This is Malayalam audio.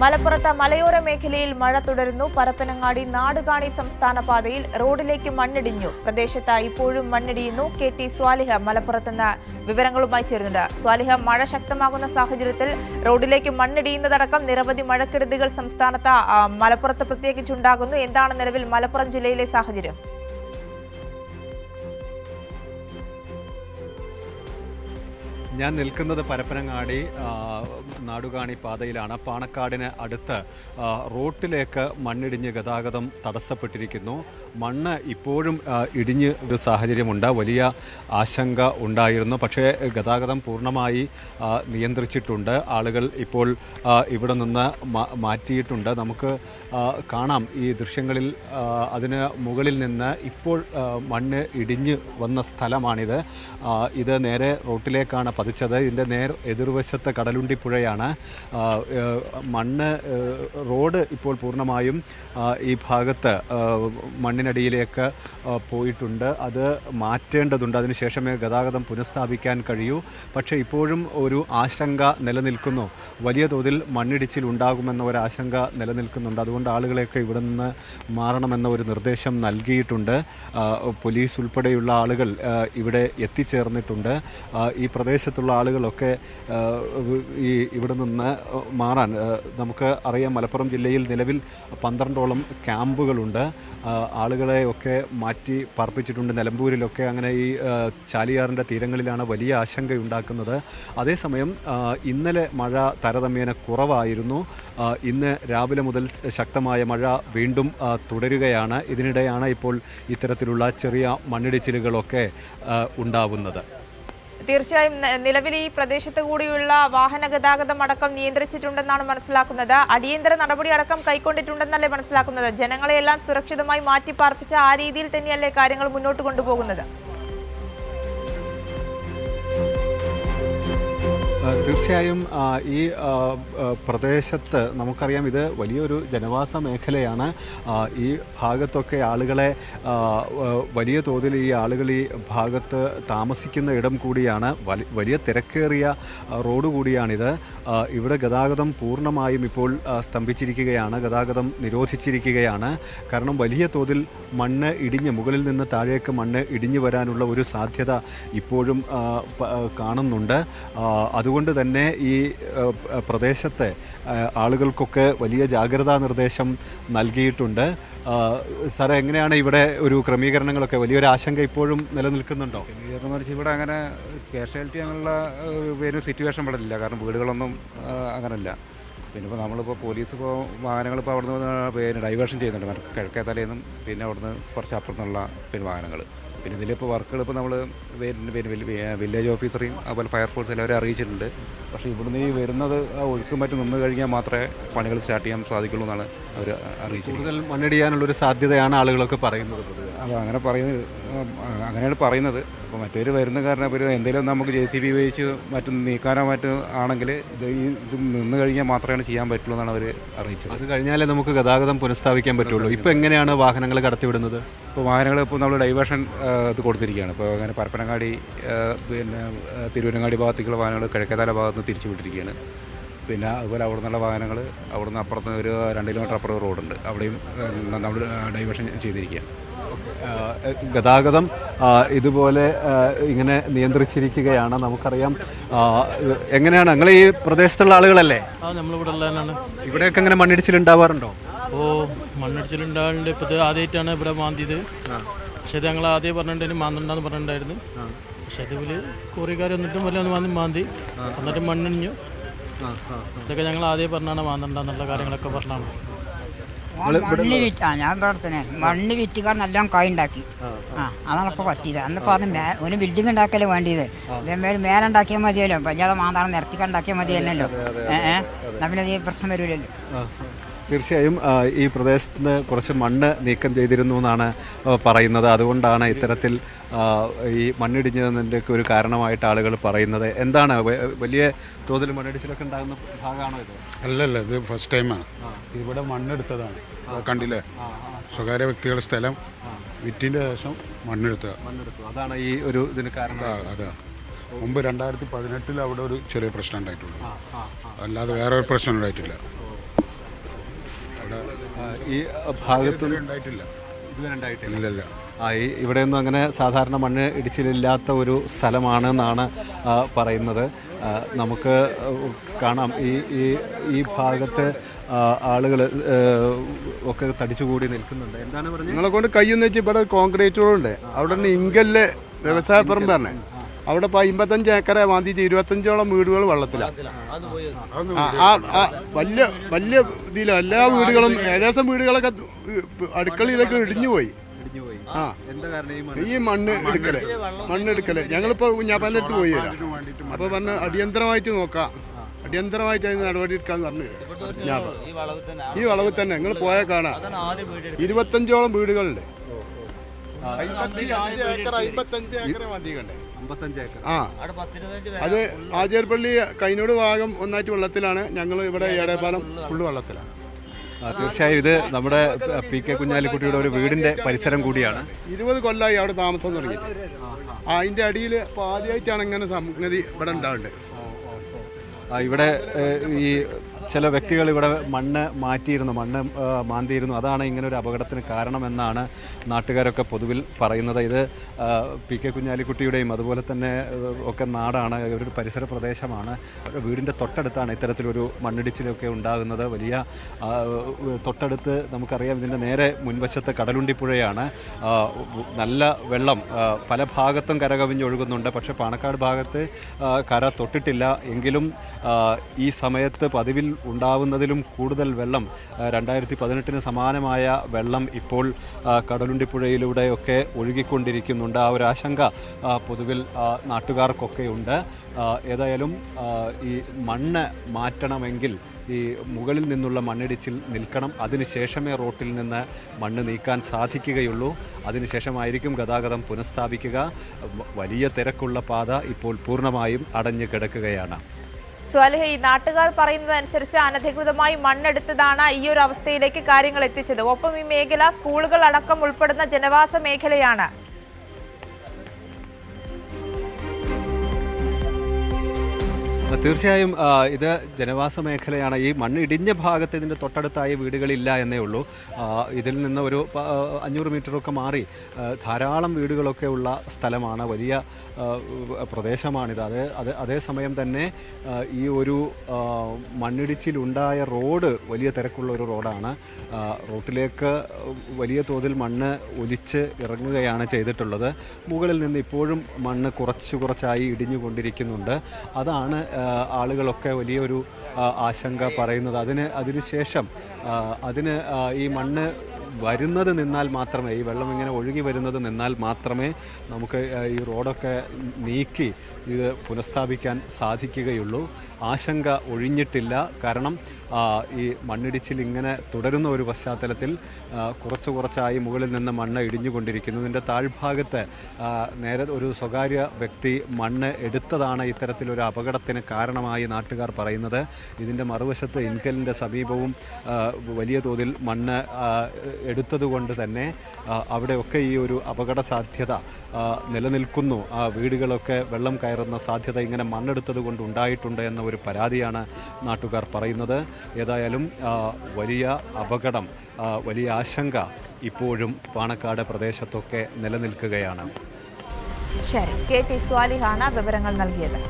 മലപ്പുറത്ത് മലയോര മേഖലയിൽ മഴ തുടരുന്നു. പരപ്പനങ്ങാടി നാടുകാണി സംസ്ഥാന പാതയിൽ റോഡിലേക്ക് മണ്ണിടിഞ്ഞു. പ്രദേശത്ത് ഇപ്പോഴും മണ്ണിടിയുന്നു. KT സ്വാലിഹ മലപ്പുറത്ത് നിന്ന് വിവരങ്ങളുമായി ചേരുന്നുണ്ട്. സ്വാലിഹ, മഴ ശക്തമാകുന്ന സാഹചര്യത്തിൽ റോഡിലേക്ക് മണ്ണിടിയുന്നതടക്കം നിരവധി മഴക്കെടുതികൾ സംസ്ഥാനത്ത് മലപ്പുറത്ത് പ്രത്യേകിച്ചുണ്ടാകുന്നു. എന്താണ് നിലവിൽ മലപ്പുറം ജില്ലയിലെ സാഹചര്യം? ഞാൻ നിൽക്കുന്നത് പരപ്പനങ്ങാടി നാടുകാണി പാതയിലാണ്. പാണക്കാടിന് അടുത്ത് റോട്ടിലേക്ക് മണ്ണിടിഞ്ഞ് ഗതാഗതം തടസ്സപ്പെട്ടിരിക്കുന്നു. മണ്ണ് ഇപ്പോഴും ഇടിഞ്ഞ് ഒരു സാഹചര്യമുണ്ട്. വലിയ ആശങ്ക ഉണ്ടായിരുന്നു. പക്ഷേ ഗതാഗതം പൂർണ്ണമായി നിയന്ത്രിച്ചിട്ടുണ്ട്. ആളുകൾ ഇപ്പോൾ ഇവിടെ നിന്ന് മാറ്റിയിട്ടുണ്ട്. നമുക്ക് കാണാം ഈ ദൃശ്യങ്ങളിൽ അതിന് മുകളിൽ നിന്ന് ഇപ്പോൾ മണ്ണ് ഇടിഞ്ഞ് വന്ന സ്ഥലമാണിത്. ഇത് നേരെ റോട്ടിലേക്കാണ് പതിച്ചത്. ഇതിൻ്റെ എതിർവശത്ത് കടലുണ്ടി പുഴയാണ്. മണ്ണ് റോഡ് ഇപ്പോൾ പൂർണ്ണമായും ഈ ഭാഗത്ത് മണ്ണിനടിയിലേക്ക് പോയിട്ടുണ്ട്. അത് മാറ്റേണ്ടതുണ്ട്. അതിനുശേഷമേ ഗതാഗതം പുനഃസ്ഥാപിക്കാൻ കഴിയൂ. പക്ഷേ ഇപ്പോഴും ഒരു ആശങ്ക നിലനിൽക്കുന്നു. വലിയ തോതിൽ മണ്ണിടിച്ചിൽ ഉണ്ടാകുമെന്ന ഒരു ആശങ്ക നിലനിൽക്കുന്നുണ്ട്. അതുകൊണ്ട് ആളുകളെയൊക്കെ ഇവിടെ നിന്ന് മാറണമെന്ന ഒരു നിർദ്ദേശം നൽകിയിട്ടുണ്ട്. പോലീസ് ഉൾപ്പെടെയുള്ള ആളുകൾ ഇവിടെ എത്തിച്ചേർന്നിട്ടുണ്ട്. ഈ പ്രദേശത്തുള്ള ആളുകളൊക്കെ ഇവിടെ നിന്ന് മാറാൻ നമുക്ക് അറിയാം. മലപ്പുറം ജില്ലയിൽ നിലവിൽ 12ഓളം ക്യാമ്പുകളുണ്ട്. ആളുകളെയൊക്കെ മാറ്റി പാർപ്പിച്ചിട്ടുണ്ട്. നിലമ്പൂരിലൊക്കെ അങ്ങനെ ഈ ചാലിയാറിൻ്റെ തീരങ്ങളിലാണ് വലിയ ആശങ്കയുണ്ടാക്കുന്നത്. അതേസമയം ഇന്നലെ മഴ താരതമ്യേന കുറവായിരുന്നു. ഇന്ന് രാവിലെ മുതൽ ശക്തമായ മഴ വീണ്ടും തുടരുകയാണ്. ഇതിനിടെയാണ് ഇപ്പോൾ ഇത്തരത്തിലുള്ള ചെറിയ മണ്ണിടിച്ചിലുകളൊക്കെ ഉണ്ടാവുന്നത്. തീർച്ചയായും നിലവിൽ ഈ പ്രദേശത്ത് കൂടിയുള്ള വാഹന ഗതാഗതം അടക്കം നിയന്ത്രിച്ചിട്ടുണ്ടെന്നാണ് മനസ്സിലാക്കുന്നത്. അടിയന്തര നടപടി അടക്കം കൈക്കൊണ്ടിട്ടുണ്ടെന്നല്ലേ മനസ്സിലാക്കുന്നത്? ജനങ്ങളെയെല്ലാം സുരക്ഷിതമായി മാറ്റി പാർപ്പിച്ച ആ രീതിയിൽ തന്നെയല്ലേ കാര്യങ്ങൾ മുന്നോട്ട് കൊണ്ടുപോകുന്നത്? തീർച്ചയായും ഈ പ്രദേശത്ത് നമുക്കറിയാം ഇത് വലിയൊരു ജനവാസ മേഖലയാണ്. ഈ ഭാഗത്തൊക്കെ ആളുകളെ വലിയ തോതിൽ ഈ ആളുകൾ ഈ ഭാഗത്ത് താമസിക്കുന്ന ഇടം കൂടിയാണ്. വലിയ തിരക്കേറിയ റോഡ് കൂടിയാണിത്. ഇവിടെ ഗതാഗതം പൂർണ്ണമായും ഇപ്പോൾ സ്തംഭിച്ചിരിക്കുകയാണ്. ഗതാഗതം നിരോധിച്ചിരിക്കുകയാണ്. കാരണം വലിയ തോതിൽ മണ്ണ് ഇടിഞ്ഞ് മുകളിൽ നിന്ന് താഴേക്ക് മണ്ണ് ഇടിഞ്ഞു വരാനുള്ള ഒരു സാധ്യത ഇപ്പോഴും കാണുന്നുണ്ട്. അതുകൊണ്ട് തന്നെ ഈ പ്രദേശത്തെ ആളുകൾക്കൊക്കെ വലിയ ജാഗ്രതാ നിർദ്ദേശം നൽകിയിട്ടുണ്ട്. സാറേ, എങ്ങനെയാണ് ഇവിടെ ഒരു ക്രമീകരണങ്ങളൊക്കെ? വലിയൊരു ആശങ്ക ഇപ്പോഴും നിലനിൽക്കുന്നുണ്ടോ? ക്രമീകരണം എന്ന് വെച്ചാൽ ഇവിടെ അങ്ങനെ കാഷ്വാലിറ്റി അങ്ങനെയുള്ള ഒരു സിറ്റുവേഷൻ ഇവിടെ ഇല്ല. കാരണം വീടുകളൊന്നും അങ്ങനെയല്ല. പിന്നെ ഇപ്പോൾ നമ്മളിപ്പോൾ പോലീസ് ഇപ്പോൾ വാഹനങ്ങളിപ്പോൾ അവിടെ നിന്ന് ഡൈവേർഷൻ ചെയ്യുന്നുണ്ട്. കിഴക്കേ തലേന്നും പിന്നെ അവിടുന്ന് കുറച്ച് അപ്പുറത്തുനിന്നുള്ള വാഹനങ്ങൾ. പിന്നെ ഇതിലിപ്പോൾ വർക്കുകൾ ഇപ്പോൾ നമ്മൾ വില്ലേജ് ഓഫീസറെയും അതുപോലെ ഫയർഫോഴ്സ് എല്ലാവരും അറിയിച്ചിട്ടുണ്ട്. പക്ഷേ ഇവിടുന്ന് ഈ വരുന്നത് ഒഴുക്കും മറ്റും നിന്ന് കഴിഞ്ഞാൽ മാത്രമേ പണികൾ സ്റ്റാർട്ട് ചെയ്യാൻ സാധിക്കുള്ളൂ എന്നാണ് അവർ അറിയിച്ചത്. കൂടുതൽ മണ്ണിടിയാനുള്ളൊരു സാധ്യതയാണ് ആളുകളൊക്കെ പറയുന്നത്. അപ്പോൾ അങ്ങനെയാണ് പറയുന്നത്. അപ്പോൾ മറ്റൊരു വരുന്ന കാരണം ഇപ്പോൾ എന്തെങ്കിലും നമുക്ക് JCB ഉപയോഗിച്ച് മറ്റും നീക്കാനോ മറ്റും ആണെങ്കിൽ ഇത് നിന്ന് കഴിഞ്ഞാൽ മാത്രമേ ചെയ്യാൻ പറ്റുള്ളൂ എന്നാണ് അവർ അറിയിച്ചത്. അത് കഴിഞ്ഞാലേ നമുക്ക് ഗതാഗതം പുനഃസ്ഥാപിക്കാൻ പറ്റുള്ളൂ. ഇപ്പോൾ എങ്ങനെയാണ് വാഹനങ്ങൾ കടത്തിവിടുന്നത്? ഇപ്പോൾ വാഹനങ്ങൾ ഇപ്പോൾ നമ്മൾ ഡൈവേർഷൻ ഇത് കൊടുത്തിരിക്കുകയാണ്. ഇപ്പോൾ അങ്ങനെ പരപ്പനങ്ങാടി പിന്നെ തിരുവനങ്ങാടി ഭാഗത്തേക്കുള്ള വാഹനങ്ങൾ കിഴക്കേതല ഭാഗത്ത് നിന്ന് തിരിച്ചു വിട്ടിരിക്കുകയാണ്. പിന്നെ അതുപോലെ അവിടെ നിന്നുള്ള വാഹനങ്ങൾ അവിടെ നിന്ന് അപ്പുറത്ത് ഒരു 2 കിലോമീറ്റർ അപ്പുറം റോഡുണ്ട്, അവിടെയും നമ്മൾ ഡൈവേർഷൻ ചെയ്തിരിക്കുകയാണ്. ഗതാഗതം ഇതുപോലെ ഇങ്ങനെ നിയന്ത്രിച്ചിരിക്കുകയാണ്. നമുക്കറിയാം. എങ്ങനെയാണ് നിങ്ങൾ ഈ പ്രദേശത്തുള്ള ആളുകളല്ലേ? നമ്മളിവിടെ ഉള്ളതാണ്. ഇവിടെയൊക്കെ എങ്ങനെ മണ്ണിടിച്ചിലുണ്ടാവാറുണ്ടോ? മണ്ണിടിച്ചിലുണ്ടാവുന്നുണ്ട്. ഇപ്പോൾ ഇത് ആദ്യമായിട്ടാണ് ഇവിടെ മാന്തിയത്. പക്ഷേ ഇത് ഞങ്ങൾ ആദ്യം പറഞ്ഞിട്ടുണ്ടെങ്കിൽ മാന്തണ്ടെന്ന് പറഞ്ഞിട്ടുണ്ടായിരുന്നു. പക്ഷെ ഇതിൽ കോറിക്കാർ വന്നിട്ടും വല്ല ഒന്ന് മാന്തി എന്നിട്ട് മണ്ണിടിഞ്ഞു. ഇതൊക്കെ ഞങ്ങൾ ആദ്യം പറഞ്ഞാണ് മാന്തണ്ടെന്നുള്ള കാര്യങ്ങളൊക്കെ പറഞ്ഞാണ്. മണ്ണ് വിറ്റാ ഞാൻ പ്രവർത്തനം. മണ്ണ് വിറ്റുകാർ നല്ല കായ് ഉണ്ടാക്കി. അതാണ് ഇപ്പോൾ പറ്റിയത്. അന്നിപ്പോൾ പറഞ്ഞ് ഒരു ബിൽഡിംഗ് ഉണ്ടാക്കല്ലേ വേണ്ടിയത്. ഇതേമാതിരി മേലുണ്ടാക്കിയാൽ മതിയല്ലോ. പഞ്ചായത്ത് മാന്താണ് നിരത്തിക്കുണ്ടാക്കിയാൽ മതിയല്ലോ. എന്നാൽ പിന്നെ ഈ പ്രശ്നം വരില്ലല്ലോ. തീർച്ചയായും ഈ പ്രദേശത്ത് നിന്ന് കുറച്ച് മണ്ണ് നീക്കം ചെയ്തിരുന്നു എന്നാണ് പറയുന്നത്. അതുകൊണ്ടാണ് ഇത്തരത്തിൽ ഈ മണ്ണിടിഞ്ഞതിൻ്റെ ഒരു കാരണമായിട്ട് ആളുകൾ പറയുന്നത്. എന്താണ് വലിയ തോതിൽ മണ്ണിടിച്ചിലൊക്കെ ഉണ്ടാകുന്ന ഭാഗമാണോ ഇത്? അല്ലല്ല, ഇത് ഫസ്റ്റ് ടൈമാണ് ഇവിടെ മണ്ണെടുത്തതാണ്. കണ്ടില്ലേ, സ്വകാര്യ വ്യക്തികളുടെ സ്ഥലം വിറ്റിൻ്റെ ശേഷം മണ്ണെടുത്തു. അതാണ് ഈ ഒരു ഇതിന് കാരണം. അതാണ് മുമ്പ് 2018 അവിടെ ഒരു ചെറിയ പ്രശ്നം ഉണ്ടായിട്ടുള്ളൂ. അല്ലാതെ വേറെ ഒരു പ്രശ്നം ഉണ്ടായിട്ടില്ല. ഈ ഭാഗത്ത് ഉണ്ടായിട്ടില്ല. ഇതുവരെ ഉണ്ടായിട്ടില്ല. ഇല്ലല്ല. ഇവിടെയൊന്നും അങ്ങനെ സാധാരണ മണ്ണ് ഇടിച്ചിലില്ലാത്ത ഒരു സ്ഥലമാണെന്നാണ് പറയുന്നത്. നമുക്ക് കാണാം ഈ ഭാഗത്ത് ആളുകൾ ഒക്കെ തടിച്ചുകൂടി നിൽക്കുന്നുണ്ട്. എന്താണ് പറഞ്ഞത്? നിങ്ങളെ കൊണ്ട് കയ്യെന്ന് വെച്ച് ഇവിടെ കോൺക്രീറ്റ് റോഡുണ്ട്. അവിടെ നിന്ന് ഇങ്കല്ല് വ്യവസായ പറമ്പ് പറഞ്ഞേ, അവിടെ ഇപ്പോൾ 55 ഏക്കറെ വാന്തിച്ച് 25ഓളം വീടുകൾ വെള്ളത്തിലാണ്. വലിയ വലിയ ഇതിൽ എല്ലാ വീടുകളും ഏകദേശം വീടുകളൊക്കെ അടുക്കള ഇതൊക്കെ ഇടിഞ്ഞു പോയി. ആ, ഈ മണ്ണെടുക്കല് ഞങ്ങളിപ്പോൾ കുഞ്ഞാപ്പാൻ്റെ അടുത്ത് പോയി തരാം. അപ്പോൾ പറഞ്ഞ് അടിയന്തരമായിട്ട് നോക്കാം, അടിയന്തരമായിട്ട് അതിന് നടപടി എടുക്കാന്ന് പറഞ്ഞു. ഈ വളവ് തന്നെ നിങ്ങൾ പോയാൽ കാണാം 25ഓളം വീടുകളുണ്ട്. 55 ഏക്കർ മതിക്കണ്ടേ? ആ, അത് ആചാര്യപ്പള്ളി കൈനോട് ഭാഗം ഒന്നായിട്ട് വെള്ളത്തിലാണ്. ഞങ്ങൾ ഇവിടെ ഏടേപ്പാലം ഫുള്ള് വെള്ളത്തിലാണ്. തീർച്ചയായും ഇത് നമ്മുടെ പി കെ കുഞ്ഞാലിക്കുട്ടിയുടെ ഒരു വീടിന്റെ പരിസരം കൂടിയാണ്. 20 കൊല്ലമായി അവിടെ താമസം തുടങ്ങിയിട്ട്. അതിൻ്റെ അടിയിൽ ഇപ്പോൾ ആദ്യമായിട്ടാണ് ഇങ്ങനെ സംഗതി ഇവിടെ ഉണ്ടാവുന്നത്. ഇവിടെ ഈ ചില വ്യക്തികൾ ഇവിടെ മണ്ണ് മാന്തിയിരുന്നു. അതാണ് ഇങ്ങനെ ഒരു അപകടത്തിന് കാരണമെന്നാണ് നാട്ടുകാരൊക്കെ പൊതുവിൽ പറയുന്നത്. ഇത് പി കെ കുഞ്ഞാലിക്കുട്ടിയുടെയും അതുപോലെ തന്നെ ഒക്കെ നാടാണ്, ഒരു പരിസര പ്രദേശമാണ്. വീടിൻ്റെ തൊട്ടടുത്താണ് ഇത്തരത്തിലൊരു മണ്ണിടിച്ചിലൊക്കെ ഉണ്ടാകുന്നത്. വലിയ തൊട്ടടുത്ത് നമുക്കറിയാം ഇതിൻ്റെ നേരെ മുൻവശത്ത് കടലുണ്ടിപ്പുഴയാണ്. നല്ല വെള്ളം പല ഭാഗത്തും കരകവിഞ്ഞൊഴുകുന്നുണ്ട്. പക്ഷേ പാണക്കാട് ഭാഗത്ത് കര തൊട്ടിട്ടില്ല. എങ്കിലും ഈ സമയത്ത് പതിവിൽ ഉണ്ടാവുന്നതിലും കൂടുതൽ വെള്ളം 2018 സമാനമായ വെള്ളം ഇപ്പോൾ കടലുണ്ടിപ്പുഴയിലൂടെയൊക്കെ ഒഴുകിക്കൊണ്ടിരിക്കുന്നുണ്ട്. ആ ഒരു ആശങ്ക പൊതുവിൽ നാട്ടുകാർക്കൊക്കെ ഉണ്ട്. ഏതായാലും ഈ മണ്ണ് മാറ്റണമെങ്കിൽ ഈ മുകളിൽ നിന്നുള്ള മണ്ണിടിച്ചിൽ നിൽക്കണം. അതിനുശേഷമേ റോട്ടിൽ നിന്ന് മണ്ണ് നീക്കാൻ സാധിക്കുകയുള്ളൂ. അതിനുശേഷമായിരിക്കും ഗതാഗതം പുനഃസ്ഥാപിക്കുക. വലിയ തിരക്കുള്ള പാത ഇപ്പോൾ പൂർണ്ണമായും അടഞ്ഞു കിടക്കുകയാണ്. സ്വാലിഹ, ഈ നാട്ടുകാർ പറയുന്നതനുസരിച്ച് അനധികൃതമായി മണ്ണെടുത്തതാണ് ഈ ഒരു അവസ്ഥയിലേക്ക് കാര്യങ്ങൾ എത്തിച്ചത്. ഒപ്പം ഈ മേഖല സ്കൂളുകൾ അടക്കം ഉൾപ്പെടുന്ന ജനവാസ മേഖലയാണ്. തീർച്ചയായും ഇത് ജനവാസ മേഖലയാണ്. ഈ മണ്ണ് ഇടിഞ്ഞ ഭാഗത്ത് ഇതിൻ്റെ തൊട്ടടുത്തായി വീടുകളില്ല എന്നേ ഉള്ളൂ. ഇതിൽ നിന്ന് ഒരു 500 മീറ്ററൊക്കെ മാറി ധാരാളം വീടുകളൊക്കെ ഉള്ള സ്ഥലമാണ്. വലിയ പ്രദേശമാണിത്. അതേസമയം തന്നെ ഈ ഒരു മണ്ണിടിച്ചിലുണ്ടായ റോഡ് വലിയ തിരക്കുള്ള ഒരു റോഡാണ്. റോട്ടിലേക്ക് വലിയ തോതിൽ മണ്ണ് ഒലിച്ച് ഇറങ്ങുകയാണ് ചെയ്തിട്ടുള്ളത്. മുകളിൽ നിന്ന് ഇപ്പോഴും മണ്ണ് കുറച്ചായി ഇടിഞ്ഞുകൊണ്ടിരിക്കുന്നുണ്ട്. അതാണ് ആളുകളൊക്കെ വലിയൊരു ആശങ്ക പറയുന്നത്. അതിനുശേഷം ഈ മണ്ണ് വരുന്നത് നിന്നാൽ മാത്രമേ, ഈ വെള്ളം ഇങ്ങനെ ഒഴുകി വരുന്നത് നിന്നാൽ മാത്രമേ നമുക്ക് ഈ റോഡൊക്കെ നീക്കി ഇത് പുനഃസ്ഥാപിക്കാൻ സാധിക്കുകയുള്ളൂ. ആശങ്ക ഒഴിഞ്ഞിട്ടില്ല. കാരണം ഈ മണ്ണിടിച്ചിൽ ഇങ്ങനെ തുടരുന്ന ഒരു പശ്ചാത്തലത്തിൽ കുറച്ചായി മുകളിൽ നിന്ന് മണ്ണ് ഇടിഞ്ഞുകൊണ്ടിരിക്കുന്നു. ഇതിൻ്റെ താഴ്ഭാഗത്ത് നേരെ ഒരു സ്വകാര്യ വ്യക്തി മണ്ണ് എടുത്തതാണ് ഇത്തരത്തിലൊരു അപകടത്തിന് കാരണമായി നാട്ടുകാർ പറയുന്നത്. ഇതിൻ്റെ മറുവശത്ത് ഇൻകലിൻ്റെ സമീപവും വലിയ തോതിൽ മണ്ണ് എടുത്തതുകൊണ്ട് തന്നെ അവിടെയൊക്കെ ഈ ഒരു അപകട സാധ്യത നിലനിൽക്കുന്നു. വീടുകളൊക്കെ വെള്ളം കയറുന്ന സാധ്യത ഇങ്ങനെ മണ്ണെടുത്തത് കൊണ്ട് ഉണ്ടായിട്ടുണ്ട് എന്ന ഒരു പരാതിയാണ് നാട്ടുകാർ പറയുന്നത്. ഏതായാലും വലിയ അപകടം, വലിയ ആശങ്ക ഇപ്പോഴും പാണക്കാട് പ്രദേശത്തൊക്കെ നിലനിൽക്കുകയാണ്. ശരി, KT സ്വാലിഹാണ് വിവരങ്ങൾ നൽകിയത്.